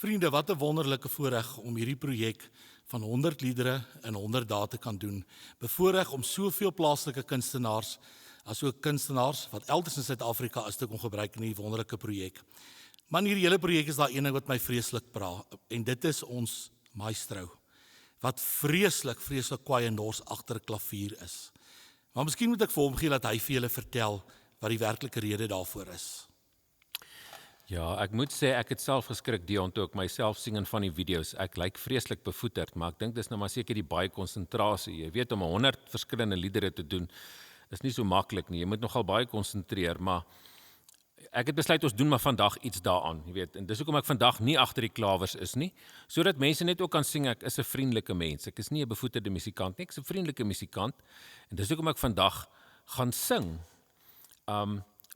Vriende, wat 'n wonderlike voorreg om hierdie projek van 100 liedere in 100 dae te kan doen. Bevoorreg om soveel plaaslike kunstenaars, asook kunstenaars wat elders in Suid-Afrika is te kon gebruik in hierdie wonderlike projek. Maar in hierdie hele projek is daar een ding wat my vreeslik pla, en dit is ons maestro, wat vreeslik kwaai en dors agter 'n klavier is. Maar miskien moet ek vir hom gee dat hy vir julle vertel wat die werklike rede daarvoor is. Ja, ek moet sê, ek het self geskrik, Dion, toe ek myself sing in van die video's. Ek lyk vreeslik bevoeterd, maar ek dink dis nou maar seker die baie konsentrasie. Jy weet, om 100 verskillende liedere te doen, is nie so maklik nie. Jy moet nogal baie konsentreer, maar ek het besluit, ons doen maar vandag iets daaraan, jy weet. En dis hoekom ek vandag nie agter die klawers is nie, sodat mense net ook kan sing, ek is 'n vriendelike mens. Ek is nie 'n bevoeterde musikant nie, ek is 'n vriendelike musikant. En dis hoekom ek vandag gaan sing.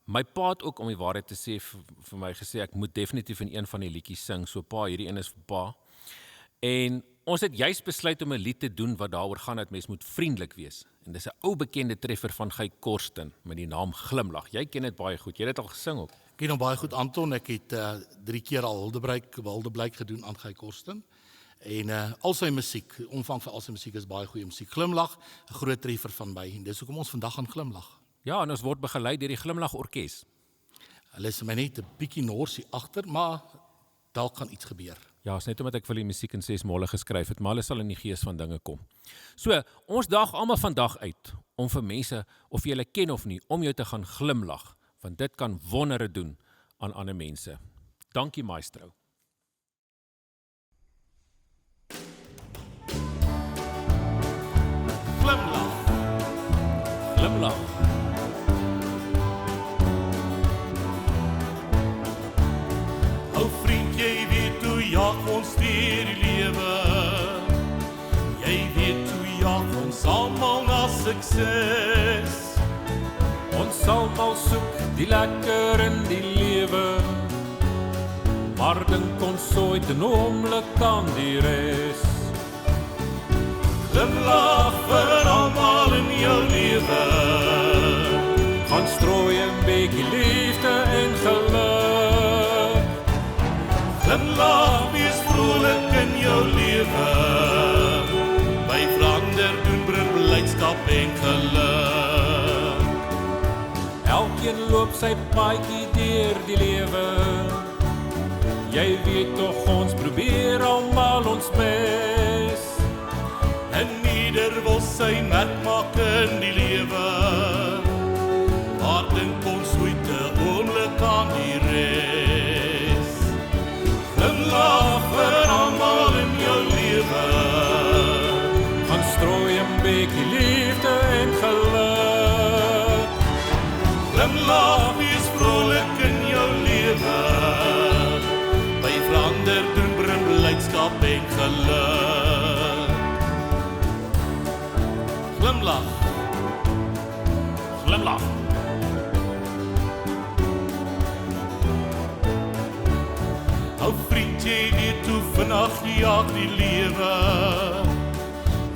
My pa het ook, om die waarheid te sê, vir my gesê, ek moet definitief in een van die liedjies sing, so pa, hierdie een is vir pa. En ons het juist besluit om 'n lied te doen wat daaroor gaan dat mens moet vriendelik wees. En dis 'n ou bekende treffer van Guy Korsten met die naam Glimlag. Jy ken dit baie goed, jy het dit al gesing ook. Ek ken hom baie goed, Anton. Ek het 3 keer al huldeblyk gedoen aan Guy Korsten. En al sy musiek, die omvang van al sy musiek is baie goeie musiek. Glimlag, 'n groot treffer van my, en dis hoekom ons vandag gaan glimlag. Ja, en ons word begeleid deur die Glimlag Orkees. Hulle is my net 'n bietjie norsie agter, maar dalk kan iets gebeur. Ja, is net omdat ek vir die musiek in 6 molle geskryf het, maar hulle sal in die gees van dinge kom. So, ons daag almal vandag uit om vir mense, of jy hulle ken of nie, om jou te gaan glimlag, want dit kan wondere doen aan ander mense. Dankie, maestro. Glimlag. Glimlag. Ou vriend, jy weet hoe jag ons deur die lewe. Jy weet hoe jag ons almal na sukses. Ons almal soek die lekker in die lewe, maar dink ons ooit 'n oomblik aan die res. Glimlag vir almal in jou lewe. Gaan strooi 'n bietjie liefde en geluk. Glimlag, wees vrolik in jou lewe. By verander doen bring blydskap en geluk. Elkeen loop sy paadjie deur die lewe. Jy weet tog ons probeer almal ons bes. En ieder wil sy merk maak in die lewe. Maar dink ons ooit 'n oomblik aan die res. Glimlag vir almal in jou lewe. Gaan strooi 'n bietjie liefde en geluk. Glimlag, wees vrolik in jou lewe. By verander doen bring blydskap en geluk. Glimlag. Glimlag. Ou vriend, jy weet hoe vinnig jag die lewe.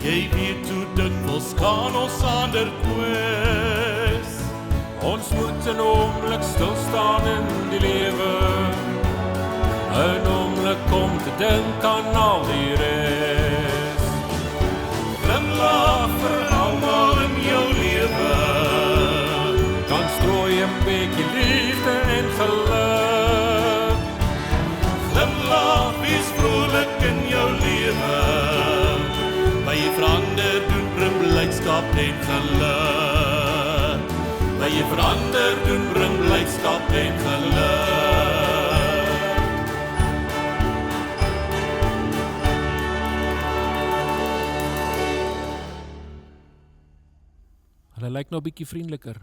Jy weet hoe dikwels kan ons ander kwes. Ons moet 'n oomblik stil staan in die lewe. 'n Oomblik om te dink aan al die res. Glimlag vir almal in jou lewe. Dan strooi 'n bietjie liefde en geluk. Glimlag, wees vrolik in jou lewe. By verander doen bring blydskap en geluk. By verander doen bring blydskap en geluk. Hulle lyk nou 'n bietjie vriendeliker.